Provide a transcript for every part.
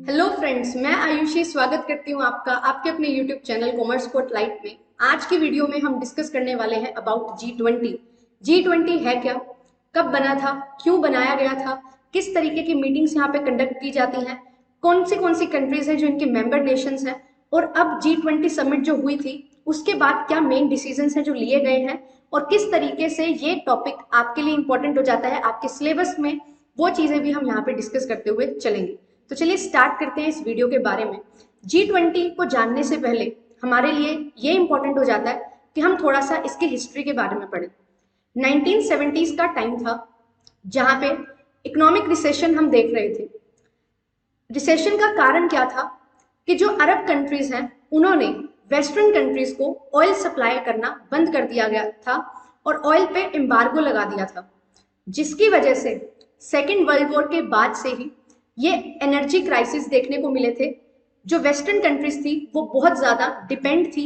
Hello friends, मैं आयुषी स्वागत करती हूँ आपका आपके अपने यूट्यूब चैनल कॉमर्स स्पॉटलाइट में। आज की वीडियो में हम डिस्कस करने वाले हैं अबाउट G20। G20 है क्या, कब बना था, क्यों बनाया गया था, किस तरीके की मीटिंग्स यहाँ पे कंडक्ट की जाती हैं, कौन सी कंट्रीज हैं जो इनके मेंबर नेशंस हैं, और अब G20 समिट जो हुई थी उसके बाद क्या मेन डिसीजंस हैं जो लिए गए हैं, और किस तरीके से ये टॉपिक आपके लिए इंपॉर्टेंट हो जाता है आपके सिलेबस में, वो चीजें भी हम यहाँ पे डिस्कस करते हुए चलेंगे। तो चलिए स्टार्ट करते हैं इस वीडियो के बारे में। G20 को जानने से पहले हमारे लिए ये इंपॉर्टेंट हो जाता है कि हम थोड़ा सा इसकी हिस्ट्री के बारे में पढ़ें। 1970s का टाइम था जहां पे इकोनॉमिक रिसेशन हम देख रहे थे। रिसेशन का कारण क्या था कि जो अरब कंट्रीज हैं उन्होंने वेस्टर्न कंट्रीज को ऑयल सप्लाई करना बंद कर दिया गया था और ऑयल पे एम्बार्गो लगा दिया था, जिसकी वजह से सेकेंड वर्ल्ड वॉर के बाद से ही ये एनर्जी क्राइसिस देखने को मिले थे। जो वेस्टर्न कंट्रीज थी वो बहुत ज्यादा डिपेंड थी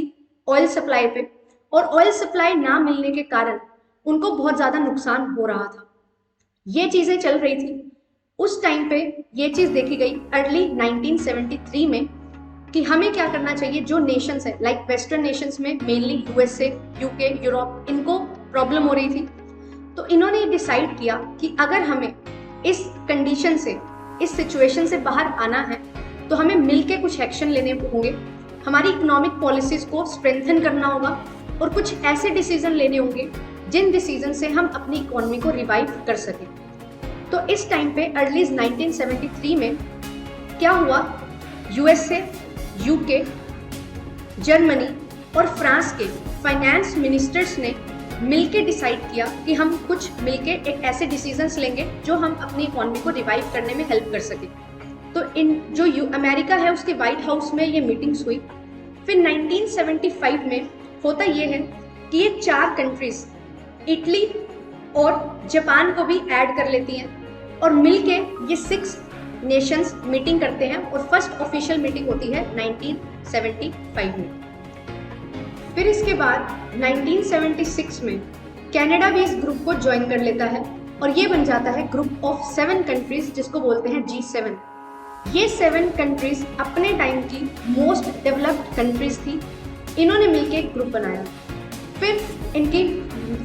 ऑयल सप्लाई पे, और ऑयल सप्लाई ना मिलने के कारण उनको बहुत ज्यादा नुकसान हो रहा था। ये चीजें चल रही थी। उस टाइम पे ये चीज देखी गई अर्ली 1973 में कि हमें क्या करना चाहिए। जो नेशंस है लाइक वेस्टर्न नेशंस में मेनली यूएसए, यूके, यूरोप, इनको प्रॉब्लम हो रही थी, तो इन्होंने डिसाइड किया कि अगर हमें इस कंडीशन से, इस सिचुएशन से बाहर आना है तो हमें मिलके कुछ एक्शन लेने होंगे, हमारी इकोनॉमिक पॉलिसीज को स्ट्रेंथन करना होगा और कुछ ऐसे डिसीजन लेने होंगे जिन डिसीजन से हम अपनी इकोनॉमी को रिवाइव कर सकें। तो इस टाइम पे अर्ली 1973 में क्या हुआ, यूएसए, यूके, जर्मनी और फ्रांस के फाइनेंस मिनिस्टर्स ने मिलके डिसाइड किया कि हम कुछ मिलके एक ऐसे डिसीजंस लेंगे जो हम अपनी इकोनॉमी को रिवाइव करने में हेल्प कर सकें। तो इन जो अमेरिका है उसके व्हाइट हाउस में ये मीटिंग्स हुई। फिर 1975 में होता ये है कि ये 4 कंट्रीज इटली और जापान को भी ऐड कर लेती हैं और मिलके ये 6 नेशंस मीटिंग करते हैं और फर्स्ट ऑफिशियल मीटिंग होती है 1975 में। फिर इसके बाद 1976 में कनाडा भी इस ग्रुप को ज्वाइन कर लेता है और ये बन जाता है ग्रुप ऑफ 7 कंट्रीज जिसको बोलते हैं G7। ये 7 कंट्रीज अपने टाइम की मोस्ट डेवलप्ड कंट्रीज थी। इन्होंने मिलकर एक ग्रुप बनाया। फिर इनकी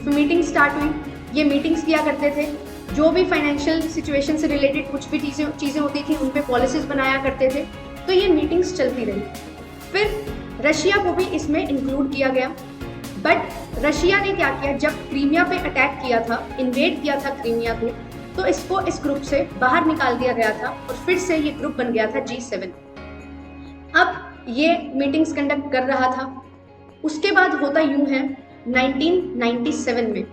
मीटिंग स्टार्ट हुई। ये मीटिंग्स किया करते थे, जो भी फाइनेंशियल सिचुएशन से रिलेटेड कुछ भी चीज़ें होती थी उन पे पॉलिसीज बनाया करते थे। तो ये मीटिंग्स चलती रही। फिर रशिया को भी इसमें इंक्लूड किया गया, बट रशिया ने क्या किया, जब क्रीमिया पे अटैक किया था, इन्वेड किया था क्रीमिया को, तो इसको इस ग्रुप से बाहर निकाल दिया गया था और फिर से ये ग्रुप बन गया था G7। अब ये मीटिंग्स कंडक्ट कर रहा था। उसके बाद होता यूं है 1997 में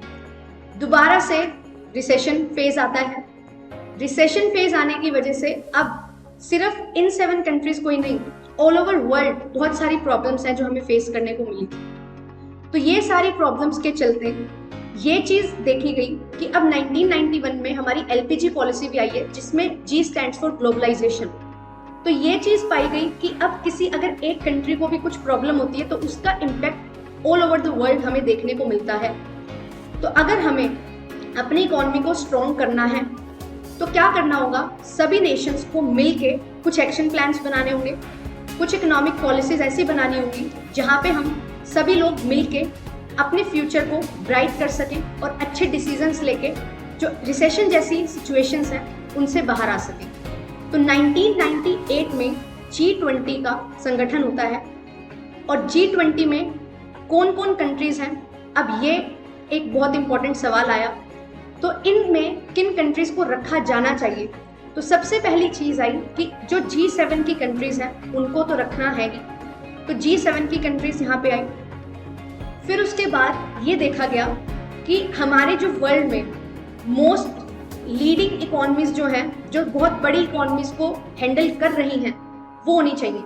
दोबारा से रिसेशन फेज आता है। रिसेशन फेज आने की वजह से अब सिर्फ इन 7 कंट्रीज को ही नहीं, ऑल ओवर वर्ल्ड बहुत सारी प्रॉब्लम्स हैं जो हमें फेस करने को मिली थी। तो ये सारी प्रॉब्लम्स के चलते ये चीज देखी गई कि अब 1991 में हमारी LPG पॉलिसी भी आई है जिसमें G स्टैंड्स फॉर ग्लोबलाइजेशन। तो ये चीज पाई गई कि अब किसी अगर एक कंट्री को भी कुछ प्रॉब्लम होती है तो उसका impact all over the world हमें देखने को मिलता है। तो अगर हमें अपनी इकोनॉमी को स्ट्रॉन्ग करना है तो क्या करना होगा, सभी नेशंस को मिलके कुछ एक्शन प्लान्स बनाने होंगे, कुछ इकोनॉमिक पॉलिसीज ऐसी बनानी होंगी जहां पे हम सभी लोग मिलके अपने फ्यूचर को ब्राइट कर सकें और अच्छे डिसीजंस लेके जो रिसेशन जैसी सिचुएशंस हैं उनसे बाहर आ सकें। तो 1998 में G20 का संगठन होता है और G20 में कौन कौन कंट्रीज हैं। अब ये एक बहुत इंपॉर्टेंट सवाल आया, तो इनमें किन कंट्रीज को रखा जाना चाहिए। तो सबसे पहली चीज आई कि जो G7 की कंट्रीज हैं उनको तो रखना है ही, तो G7 की कंट्रीज यहाँ पे आई। फिर उसके बाद ये देखा गया कि हमारे जो वर्ल्ड में मोस्ट लीडिंग इकोनॉमीज जो हैं, जो बहुत बड़ी इकोनॉमीज को हैंडल कर रही हैं, वो होनी चाहिए।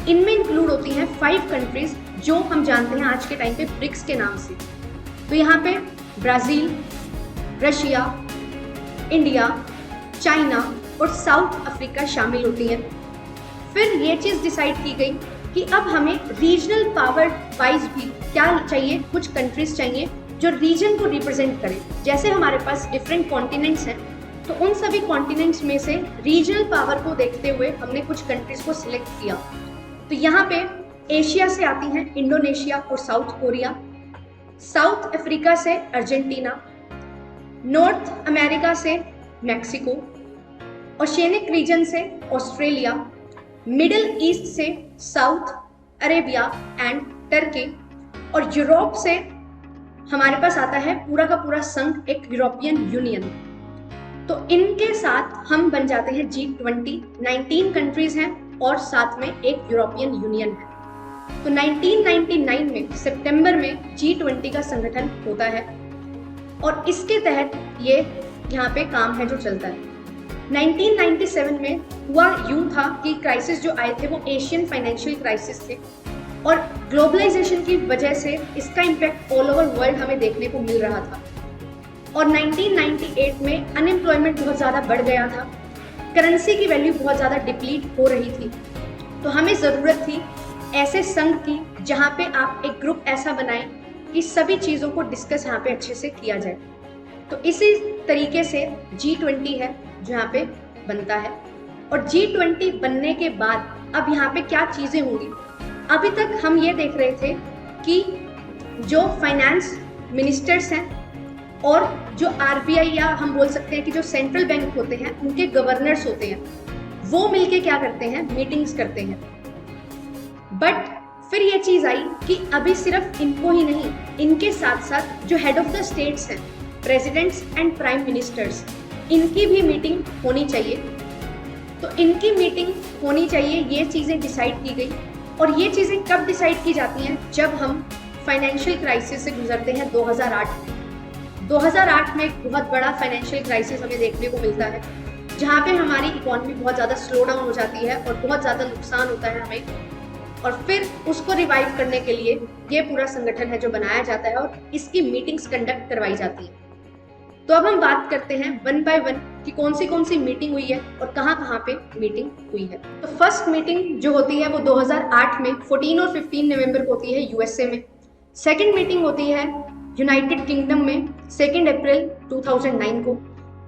इनमें इंक्लूड होती हैं 5 कंट्रीज जो हम जानते हैं आज के टाइम पे ब्रिक्स के नाम से। तो यहाँ पे ब्राज़ील, रशिया, इंडिया, चाइना और साउथ अफ्रीका शामिल होती हैं। फिर ये चीज़ डिसाइड की गई कि अब हमें रीजनल पावर वाइज भी क्या चाहिए, कुछ कंट्रीज चाहिए जो रीजन को रिप्रेजेंट करें। जैसे हमारे पास डिफरेंट कॉन्टिनेंट्स हैं, तो उन सभी कॉन्टिनेंट्स में से रीजनल पावर को देखते हुए हमने कुछ कंट्रीज को सिलेक्ट किया। तो यहाँ पे एशिया से आती हैं इंडोनेशिया और साउथ कोरिया, साउथ अफ्रीका से अर्जेंटीना, नॉर्थ अमेरिका से मैक्सिको, ओशियनिक रीजन से ऑस्ट्रेलिया, मिडिल ईस्ट से साउथ अरेबिया एंड टर्की, और यूरोप से हमारे पास आता है पूरा का पूरा संघ, एक यूरोपियन यूनियन। तो इनके साथ हम बन जाते हैं G20। 19 कंट्रीज हैं और साथ में एक यूरोपियन यूनियन है। तो 1999 में सितंबर में G20 का संगठन होता है और इसके तहत ये यहाँ पे काम है जो चलता है। 1997 में हुआ यूं था कि क्राइसिस जो आए थे वो एशियन फाइनेंशियल क्राइसिस थे और ग्लोबलाइजेशन की वजह से इसका इम्पैक्ट ऑल ओवर वर्ल्ड हमें देखने को मिल रहा था। और 1998 में अनएम्प्लॉयमेंट बहुत ज़्यादा बढ़ गया था, करेंसी की वैल्यू बहुत ज़्यादा डिप्लीट हो रही थी। तो हमें ज़रूरत थी ऐसे संघ की जहाँ पे आप एक ग्रुप ऐसा बनाएं कि सभी चीज़ों को डिस्कस यहाँ पे अच्छे से किया जाए। तो इसी तरीके से G20 है जो यहाँ पे बनता है। और G20 बनने के बाद अब यहाँ पे क्या चीज़ें होंगी, अभी तक हम ये देख रहे थे कि जो फाइनेंस मिनिस्टर्स हैं और जो RBI या हम बोल सकते हैं कि जो सेंट्रल बैंक होते हैं उनके गवर्नर्स होते हैं, वो मिलके क्या करते हैं, मीटिंग्स करते हैं। बट फिर ये चीज़ आई कि अभी सिर्फ इनको ही नहीं, इनके साथ साथ जो हेड ऑफ द स्टेट्स हैं, प्रेसिडेंट्स एंड प्राइम मिनिस्टर्स, इनकी भी मीटिंग होनी चाहिए। तो इनकी मीटिंग होनी चाहिए, ये चीज़ें डिसाइड की गई। और ये चीज़ें कब डिसाइड की जाती हैं, जब हम फाइनेंशियल क्राइसिस से गुजरते हैं 2008 में। 2008 में एक बहुत बड़ा फाइनेंशियल क्राइसिस हमें देखने को मिलता है, जहाँ पे हमारी इकोनॉमी बहुत ज़्यादा स्लो डाउन हो जाती है और बहुत ज़्यादा नुकसान होता है हमें। और फिर उसको रिवाइव करने के लिए ये पूरा संगठन है जो बनाया जाता है और इसकी मीटिंग्स कंडक्ट करवाई जाती है। तो अब हम बात करते हैं वन बाय वन कि कौन सी मीटिंग हुई है और कहाँ पे मीटिंग हुई है। तो फर्स्ट मीटिंग जो होती है वो 2008 में 14 और 15 नवंबर को होती है USA में। सेकंड मीटिंग होती है यूनाइटेड किंगडम में 2 अप्रैल 2009 को।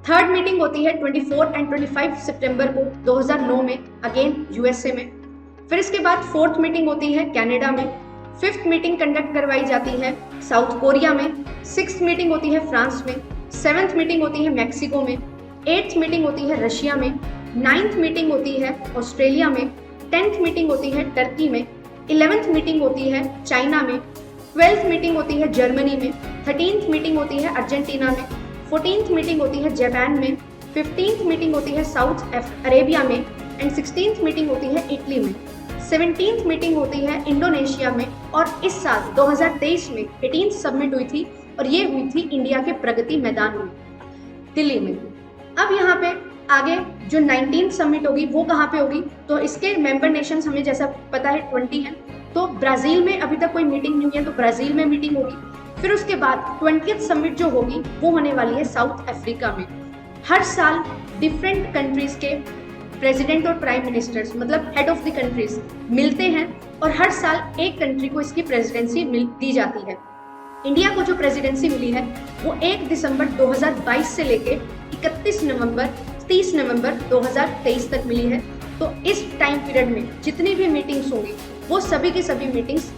थर्ड मीटिंग होती है 24 एंड 25 सितंबर को 2009 में, अगेन USA में। फिर इसके बाद फोर्थ मीटिंग होती है कनाडा में। फिफ्थ मीटिंग कंडक्ट करवाई जाती है साउथ कोरिया में। सिक्स्थ मीटिंग होती है फ्रांस में। सेवेंथ मीटिंग होती है मैक्सिको में। एट्थ मीटिंग होती है रशिया में। नाइन्थ मीटिंग होती है ऑस्ट्रेलिया में। 10th मीटिंग होती है टर्की में। 11th मीटिंग होती है चाइना में। 12th मीटिंग होती है जर्मनी में। 13th मीटिंग होती है अर्जेंटीना में। 14th मीटिंग होती है जापान में। 15th मीटिंग होती है साउथ अरेबिया में एंड 16th मीटिंग होती है इटली में। 17th मीटिंग होती है इंडोनेशिया में। और इस साल 2023 में 18th समिट हुई थी और ये हुई थी इंडिया के प्रगति मैदान में, दिल्ली में। अब यहाँ पे आगे जो 19th समिट होगी वो कहाँ पे होगी, तो इसके मेंबर नेशंस हमें जैसा पता है 20 हैं। तो ब्राज़ील में अभी तक कोई मीटिंग नहीं हुई है, तो ब्राज़ील में मीटिंग होगी। फिर उसके बाद 20th समिट जो होगी वो होने वाली है साउथ अफ्रीका में। हर साल डिफरेंट कंट्रीज के प्रेसिडेंट और प्राइम मिनिस्टर्स, मतलब हेड ऑफ द कंट्रीज, मिलते हैं और हर साल एक कंट्री को इसकी प्रेसिडेंसी दी जाती है। इंडिया को जो प्रेसिडेंसी मिली है वो 1 दिसंबर 2022 से लेके 30 नवंबर 2023 तक मिली है। तो इस टाइम पीरियड में जितनी भी मीटिंग्स होंगी वो सभी की सभी मीटिंग्स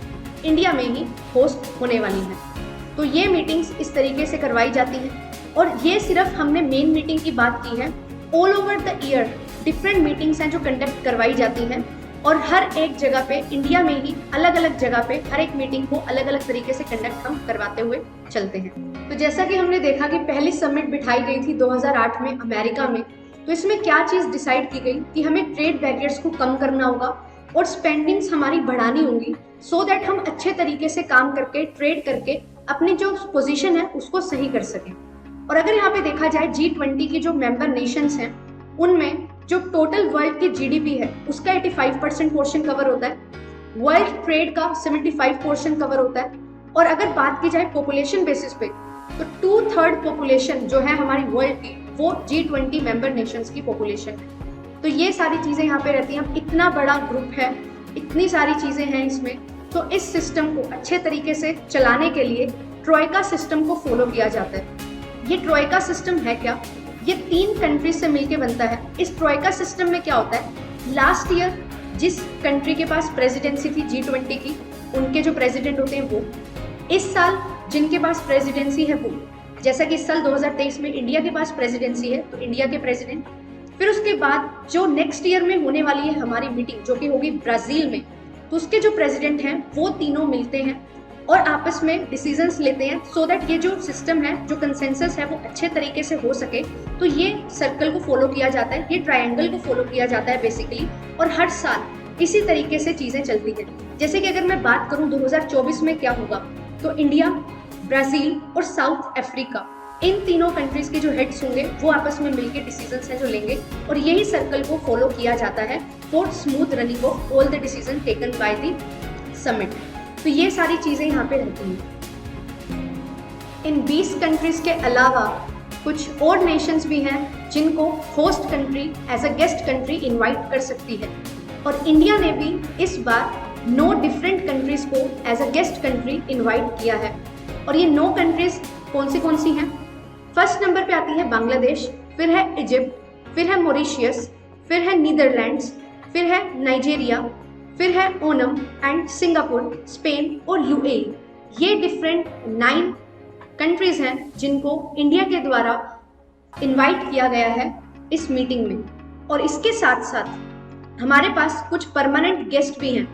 इंडिया में ही होस्ट होने वाली हैं। तो ये मीटिंग्स इस तरीके से करवाई जाती हैं और ये सिर्फ हमने मेन मीटिंग की बात की है। All over the year different meetings हैं जो कंडक्ट करवाई जाती हैं और हर एक जगह पे इंडिया में ही अलग अलग जगह पे हर एक मीटिंग को अलग अलग तरीके से कंडक्ट हम करवाते हुए चलते हैं। तो जैसा कि हमने देखा कि पहली समिट बिठाई गई थी 2008 में अमेरिका में। तो इसमें क्या चीज़ डिसाइड की गई कि हमें ट्रेड बैरियर्स को कम करना होगा और स्पेंडिंग्स हमारी बढ़ानी होंगी, सो दैट हम अच्छे तरीके से काम करके ट्रेड करके अपनी जो पोजीशन है उसको सही कर सकें। और अगर यहाँ पे देखा जाए G20 की जो मेंबर नेशंस हैं उनमें जो टोटल वर्ल्ड की GDP है उसका 85% पोर्शन कवर होता है, वर्ल्ड ट्रेड का 75% कवर होता है। और अगर बात की जाए पॉपुलेशन बेसिस पे तो 2/3 पॉपुलेशन जो है हमारी वर्ल्ड की वो G20 मेंबर नेशंस की पॉपुलेशन है। तो ये सारी चीज़ें यहाँ पे रहती हैं। इतना बड़ा ग्रुप है, इतनी सारी चीज़ें हैं इसमें, तो इस सिस्टम को अच्छे तरीके से चलाने के लिए ट्रोइका सिस्टम को फॉलो किया जाता है। ये ट्रोइका सिस्टम है क्या? ये 3 कंट्रीज से मिलके बनता है। इस ट्रोइका सिस्टम में क्या होता है, लास्ट ईयर जिस कंट्री के पास प्रेसिडेंसी थी G20 की, उनके जो प्रेसिडेंट होते हैं वो, इस साल जिनके पास प्रेसिडेंसी है वो, जैसा कि इस साल 2023 में इंडिया के पास प्रेसिडेंसी है तो इंडिया के प्रेसिडेंट, फिर उसके बाद जो नेक्स्ट ईयर में होने वाली है हमारी मीटिंग जो कि होगी ब्राजील में, तो उसके जो प्रेसिडेंट हैं वो तीनों मिलते हैं और आपस में डिसीजंस लेते हैं सो दैट ये जो सिस्टम है, जो कंसेंसस है वो अच्छे तरीके से हो सके। तो ये सर्कल को फॉलो किया जाता है, ये ट्रायंगल को फॉलो किया जाता है बेसिकली, और हर साल इसी तरीके से चीज़ें चलती हैं। जैसे कि अगर मैं बात करूं 2024 में क्या होगा, तो इंडिया, ब्राज़ील और साउथ अफ्रीका, इन तीनों कंट्रीज के जो हेड्स होंगे वो आपस में मिलकर डिसीजंस हैं जो लेंगे, और यही सर्कल को फॉलो किया जाता है for smooth running of all the decision taken by the summit. तो ये सारी चीज़ें यहाँ पे रहती हैं। इन 20 कंट्रीज के अलावा कुछ और नेशंस भी हैं जिनको host country as a guest country invite कर सकती है, और इंडिया ने भी इस बार 9 डिफरेंट कंट्रीज को as a guest country invite किया है। और ये 9 कंट्रीज कौन सी हैं? फर्स्ट नंबर पे आती है बांग्लादेश, फिर है इजिप्ट, फिर है मॉरिशियस, फिर है नीदरलैंड्स, फिर है नाइजीरिया, फिर है ओनम एंड सिंगापुर, स्पेन और यूएई। ये डिफरेंट 9 कंट्रीज हैं जिनको इंडिया के द्वारा इनवाइट किया गया है इस मीटिंग में। और इसके साथ साथ हमारे पास कुछ परमानेंट गेस्ट भी हैं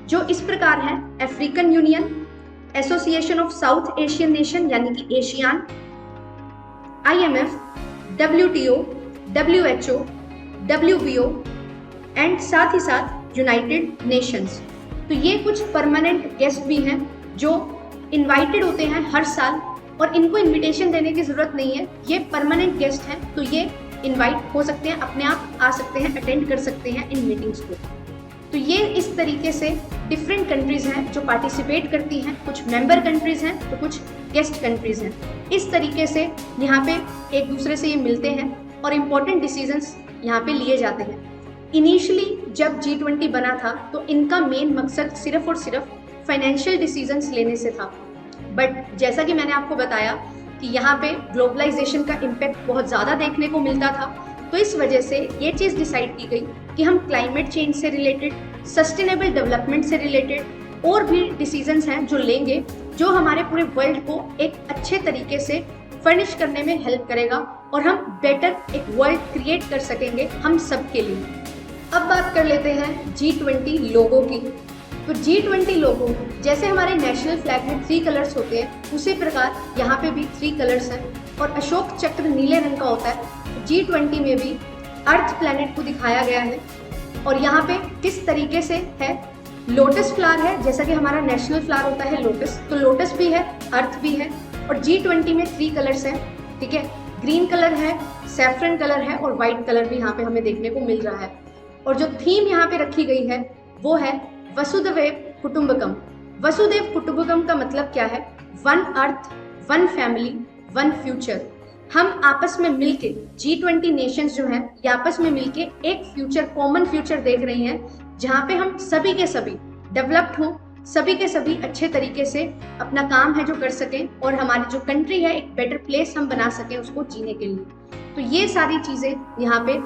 जो इस प्रकार हैं: African Union, Association of South Asian nation यानी कि ASEAN, IMF, WTO, WHO, WBO and साथ ही साथ यूनाइटेड नेशंस। तो ये कुछ परमानेंट गेस्ट भी हैं जो इनवाइटेड होते हैं हर साल, और इनको इनविटेशन देने की ज़रूरत नहीं है, ये परमानेंट गेस्ट हैं तो ये इनवाइट हो सकते हैं, अपने आप आ सकते हैं, अटेंड कर सकते हैं इन मीटिंग्स को। तो ये इस तरीके से डिफरेंट कंट्रीज़ हैं जो पार्टिसिपेट करती हैं, कुछ मेंबर कंट्रीज़ हैं तो कुछ गेस्ट कंट्रीज़ हैं। इस तरीके से यहाँ पे एक दूसरे से ये मिलते हैं और इम्पोर्टेंट डिसीजंस यहाँ पे लिए जाते हैं। इनिशियली जब G20 बना था तो इनका मेन मकसद सिर्फ और सिर्फ फाइनेंशियल डिसीजंस लेने से था, बट जैसा कि मैंने आपको बताया कि यहाँ पे ग्लोबलाइजेशन का इम्पैक्ट बहुत ज़्यादा देखने को मिलता था, तो इस वजह से ये चीज़ डिसाइड की गई कि हम क्लाइमेट चेंज से रिलेटेड, सस्टेनेबल डेवलपमेंट से रिलेटेड और भी डिसीजंस हैं जो लेंगे, जो हमारे पूरे वर्ल्ड को एक अच्छे तरीके से फर्निश करने में हेल्प करेगा और हम बेटर एक वर्ल्ड क्रिएट कर सकेंगे हम सब के लिए। अब बात कर लेते हैं G20 लोगो की। तो G20 लोगो जैसे हमारे नेशनल फ्लैग में 3 कलर्स होते हैं, उसी प्रकार यहाँ पे भी 3 कलर्स हैं और अशोक चक्र नीले रंग का होता है। G20 में भी अर्थ प्लैनेट को दिखाया गया है और यहाँ पे किस तरीके से है, लोटस फ्लावर है, जैसा कि हमारा नेशनल फ्लावर होता है लोटस, तो लोटस भी है, अर्थ भी है। और G20 में 3 कलर्स हैं, ठीक है, ग्रीन कलर है, सैफरन कलर है और वाइट कलर भी यहाँ पे हमें देखने को मिल रहा है। और जो थीम यहाँ पे रखी गई है वो है वसुधैव कुटुंबकम। वसुधैव कुटुंबकम का मतलब क्या है? 1 अर्थ, 1 फैमिली, 1 फ्यूचर। हम आपस में मिलके G20 नेशंस जो हैं ये आपस में मिलके एक फ्यूचर, कॉमन फ्यूचर देख रही हैं जहाँ पे हम सभी के सभी डेवलप्ड हों, सभी के सभी अच्छे तरीके से अपना काम है जो कर सकें और हमारी जो कंट्री है एक बेटर प्लेस हम बना सकें उसको जीने के लिए। तो ये सारी चीज़ें यहाँ पे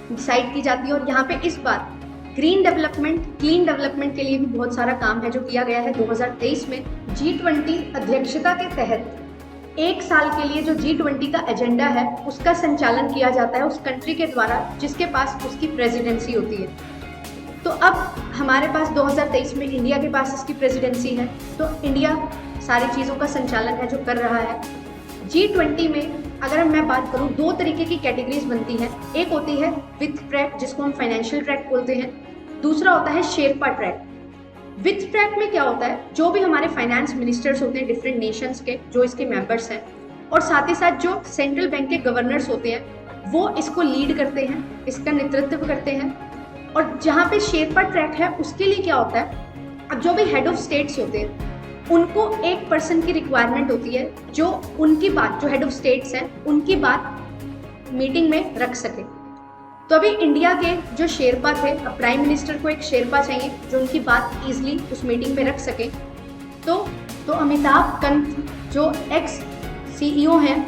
डिसाइड की जाती है और यहाँ पे इस बार ग्रीन डेवलपमेंट, क्लीन डेवलपमेंट के लिए भी बहुत सारा काम है जो किया गया है 2023 में। G20 अध्यक्षता के तहत 1 साल के लिए जो G20 का एजेंडा है उसका संचालन किया जाता है उस कंट्री के द्वारा जिसके पास उसकी प्रेसिडेंसी होती है। तो अब हमारे पास 2023 में इंडिया के पास इसकी प्रेसिडेंसी है, तो इंडिया सारी चीज़ों का संचालन है जो कर रहा है। G20 में अगर मैं बात करूं 2 तरीके की कैटेगरीज बनती हैं। एक होती है विथ ट्रैक जिसको हम फाइनेंशियल ट्रैक बोलते हैं, दूसरा होता है शेरपा ट्रैक। विथ ट्रैक में क्या होता है, जो भी हमारे फाइनेंस मिनिस्टर्स होते हैं डिफरेंट नेशंस के जो इसके मेंबर्स हैं और साथ ही साथ जो सेंट्रल बैंक के गवर्नर्स होते हैं वो इसको लीड करते हैं, इसका नेतृत्व करते हैं। और जहाँ पे शेरपा ट्रैक है उसके लिए क्या होता है, अब जो भी हेड ऑफ स्टेट्स होते हैं उनको एक पर्सन की रिक्वायरमेंट होती है जो उनकी बात, जो हेड ऑफ स्टेट्स हैं उनकी बात मीटिंग में रख सके। तो अभी इंडिया के जो शेरपा थे, अब प्राइम मिनिस्टर को एक शेरपा चाहिए जो उनकी बात ईजिली उस मीटिंग में रख सके। तो अमिताभ कांत जो एक्स CEO हैं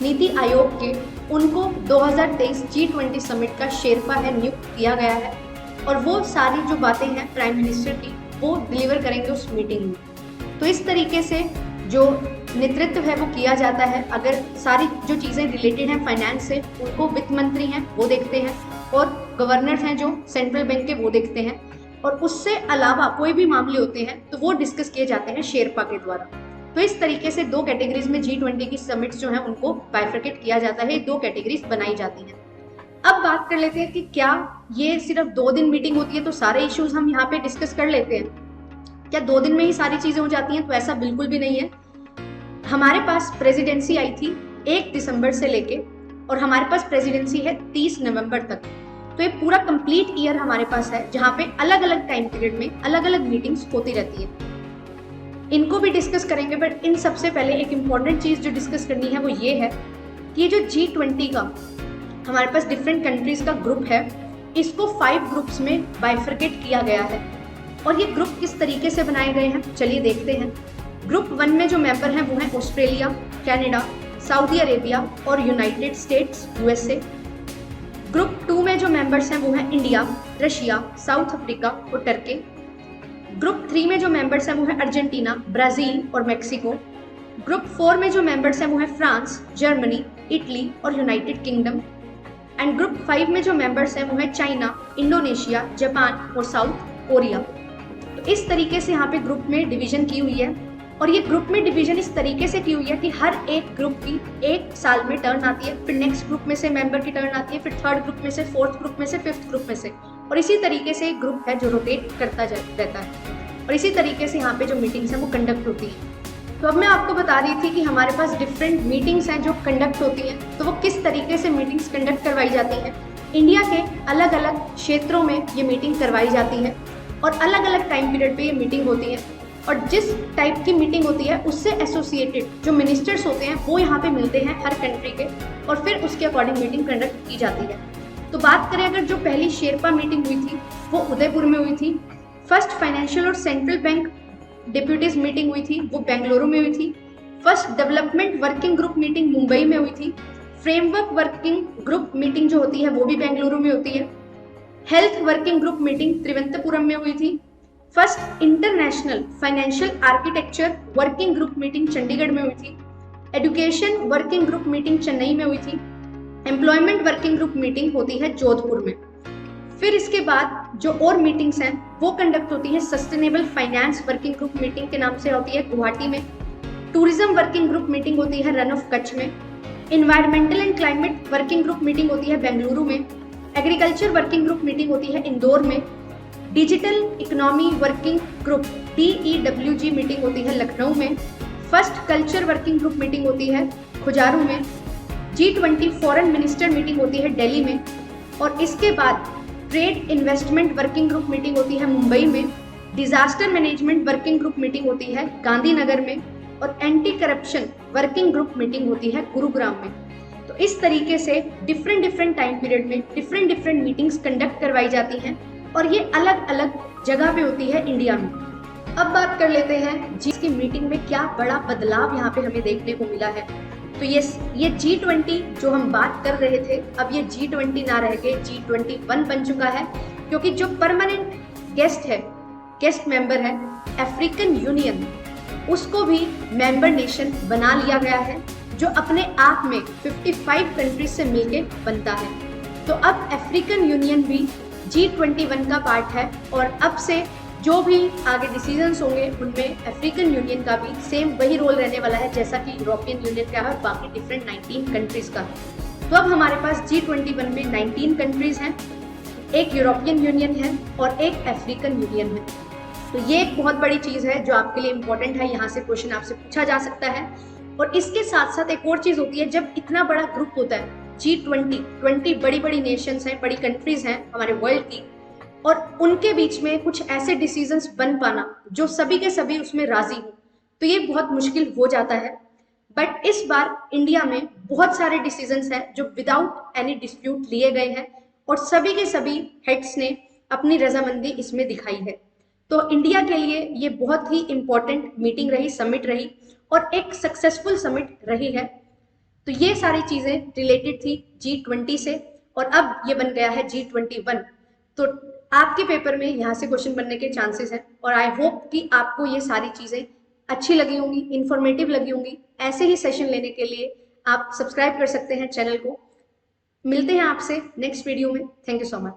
नीति आयोग के, उनको 2023 G20 समिट का शेरपा है नियुक्त किया गया है और वो सारी जो बातें हैं प्राइम मिनिस्टर की वो डिलीवर करेंगे उस मीटिंग में। तो इस तरीके से जो नेतृत्व है वो किया जाता है। अगर सारी जो चीज़ें रिलेटेड हैं फाइनेंस से, उनको वित्त मंत्री हैं वो देखते हैं और गवर्नर हैं जो सेंट्रल बैंक के वो देखते हैं, और उससे अलावा कोई भी मामले होते हैं तो वो डिस्कस किए जाते हैं शेरपा के द्वारा। तो इस तरीके से दो कैटेगरीज में G20 की समिट्स जो हैं उनको बाइफरकेट किया जाता है, दो कैटेगरीज बनाई जाती हैं। अब बात कर लेते हैं कि क्या ये सिर्फ 2 दिन मीटिंग होती है तो सारे इश्यूज हम यहाँ पे डिस्कस कर लेते हैं, क्या 2 दिन में ही सारी चीजें हो जाती हैं? तो ऐसा बिल्कुल भी नहीं है। हमारे पास प्रेसिडेंसी आई थी 1 दिसंबर से लेके, और हमारे पास प्रेसिडेंसी है 30 नवंबर तक। तो ये पूरा कंप्लीट ईयर हमारे पास है जहाँ पे अलग अलग टाइम पीरियड में अलग अलग मीटिंग्स होती रहती है। इनको भी डिस्कस करेंगे, बट इन सबसे पहले एक इम्पॉर्टेंट चीज जो डिस्कस करनी है वो ये है कि ये जो G20 का हमारे पास डिफरेंट कंट्रीज का ग्रुप है, इसको 5 ग्रुप्स में बाइफरकेट किया गया है। और ये ग्रुप किस तरीके से बनाए गए हैं चलिए देखते हैं। ग्रुप 1 में जो मेंबर हैं वो हैं ऑस्ट्रेलिया, कनाडा, सऊदी अरेबिया और यूनाइटेड स्टेट्स USA। ग्रुप 2 में जो मेंबर्स हैं वो हैं इंडिया, रशिया, साउथ अफ्रीका और टर्की। ग्रुप 3 में जो मेंबर्स हैं वो हैं अर्जेंटीना, ब्राजील और मेक्सिको। ग्रुप 4 में जो मेंबर्स हैं वो हैं फ्रांस, जर्मनी, इटली और यूनाइटेड किंगडम। एंड ग्रुप 5 में जो मेंबर्स हैं वो हैं चाइना, इंडोनेशिया, जापान और साउथ कोरिया। तो इस तरीके से यहाँ पे ग्रुप में डिवीजन की हुई है, और ये ग्रुप में डिवीजन इस तरीके से की हुई है कि हर एक ग्रुप की 1 साल में टर्न आती है, फिर नेक्स्ट ग्रुप में से मेंबर की टर्न आती है, फिर 3rd ग्रुप में से, 4th ग्रुप में से, 5th ग्रुप में से, और इसी तरीके से एक ग्रुप है जो रोटेट करता रहता है, और इसी तरीके से यहाँ पे जो मीटिंग्स हैं वो कंडक्ट होती हैं। तो अब मैं आपको बता रही थी कि हमारे पास डिफरेंट मीटिंग्स हैं जो कंडक्ट होती हैं, तो वो किस तरीके से मीटिंग्स कंडक्ट करवाई जाती हैं। इंडिया के अलग अलग क्षेत्रों में ये मीटिंग करवाई जाती है और अलग अलग टाइम पीरियड पे ये मीटिंग होती है, और जिस टाइप की मीटिंग होती है उससे एसोसिएटेड जो मिनिस्टर्स होते हैं वो यहाँ पे मिलते हैं हर कंट्री के, और फिर उसके अकॉर्डिंग मीटिंग कंडक्ट की जाती है। तो बात करें अगर जो पहली शेरपा मीटिंग हुई थी वो उदयपुर में हुई थी। फर्स्ट फाइनेंशियल और सेंट्रल बैंक डिप्यूटीज मीटिंग हुई थी वो बेंगलुरु में हुई थी। First development working group meeting Mumbai में हुई थी। फ्रेमवर्क वर्किंग ग्रुप मीटिंग जो होती है वो भी बेंगलुरु में होती है। Health working group meeting Trivendrapuram में हुई थी। First international financial architecture working group meeting Chandigarh में हुई थी। Education working group meeting Chennai में हुई थी। एम्प्लॉयमेंट वर्किंग ग्रुप मीटिंग होती है जोधपुर में। फिर इसके बाद जो और मीटिंग्स हैं वो कंडक्ट होती है sustainable finance working group meeting के नाम से होती है गुवाहाटी में। टूरिज्म वर्किंग ग्रुप मीटिंग होती है रन ऑफ कच्छ में। Environmental and climate working group meeting होती है बेंगलुरु में। एग्रीकल्चर वर्किंग ग्रुप मीटिंग होती है इंदौर में। Digital economy working group DEWG meeting होती है लखनऊ में। First culture working group meeting होती है खुजारू में। G20 फॉरेन मिनिस्टर मीटिंग होती है दिल्ली में। और इसके बाद trade investment working group meeting होती है मुंबई में। Disaster management working group meeting होती है गांधीनगर में। और anti corruption working group meeting होती है गुरुग्राम में। तो इस तरीके से डिफरेंट टाइम पीरियड में डिफरेंट मीटिंग्स कंडक्ट करवाई जाती हैं, और ये अलग अलग जगह पे होती है इंडिया में। अब बात कर लेते हैं जिसकी मीटिंग में क्या बड़ा बदलाव यहाँ पे हमें देखने को मिला है। तो ये G20 जो हम बात कर रहे थे, अब ये G20 ना रह के G21 बन चुका है, क्योंकि जो परमानेंट गेस्ट मेंबर है अफ्रीकन यूनियन, उसको भी मेंबर नेशन बना लिया गया है, जो अपने आप में 55 कंट्रीज से मिलके बनता है। तो अब अफ्रीकन यूनियन भी G21 का पार्ट है, और अब से जो भी आगे डिसीजंस होंगे उनमें अफ्रीकन यूनियन का भी सेम वही रोल रहने वाला है जैसा कि यूरोपियन यूनियन का है और बाकी डिफरेंट 19 कंट्रीज का। तो अब हमारे पास G21 में 19 कंट्रीज हैं, एक यूरोपियन यूनियन है और एक अफ्रीकन यूनियन है। तो ये एक बहुत बड़ी चीज़ है जो आपके लिए इम्पोर्टेंट है, यहाँ से क्वेश्चन आपसे पूछा जा सकता है। और इसके साथ साथ एक और चीज़ होती है, जब इतना बड़ा ग्रुप होता है G20 बड़ी नेशंस हैं, बड़ी कंट्रीज हैं हमारे वर्ल्ड की, और उनके बीच में कुछ ऐसे डिसीजंस बन पाना जो सभी के सभी उसमें राजी हो, तो ये बहुत मुश्किल हो जाता है। बट इस बार इंडिया में बहुत सारे डिसीजंस हैं जो विदाउट एनी डिस्प्यूट लिए गए हैं, और सभी के सभी हेड्स ने अपनी रजामंदी इसमें दिखाई है। तो इंडिया के लिए ये बहुत ही इम्पोर्टेंट मीटिंग रही, समिट रही, और एक सक्सेसफुल समिट रही है। तो ये सारी चीजें रिलेटेड थी G20 से, और अब ये बन गया है G21। तो आपके पेपर में यहाँ से क्वेश्चन बनने के चांसेस हैं, और आई होप कि आपको ये सारी चीजें अच्छी लगी होंगी, इंफॉर्मेटिव लगी होंगी। ऐसे ही सेशन लेने के लिए आप सब्सक्राइब कर सकते हैं चैनल को। मिलते हैं आपसे नेक्स्ट वीडियो में। Thank you so much.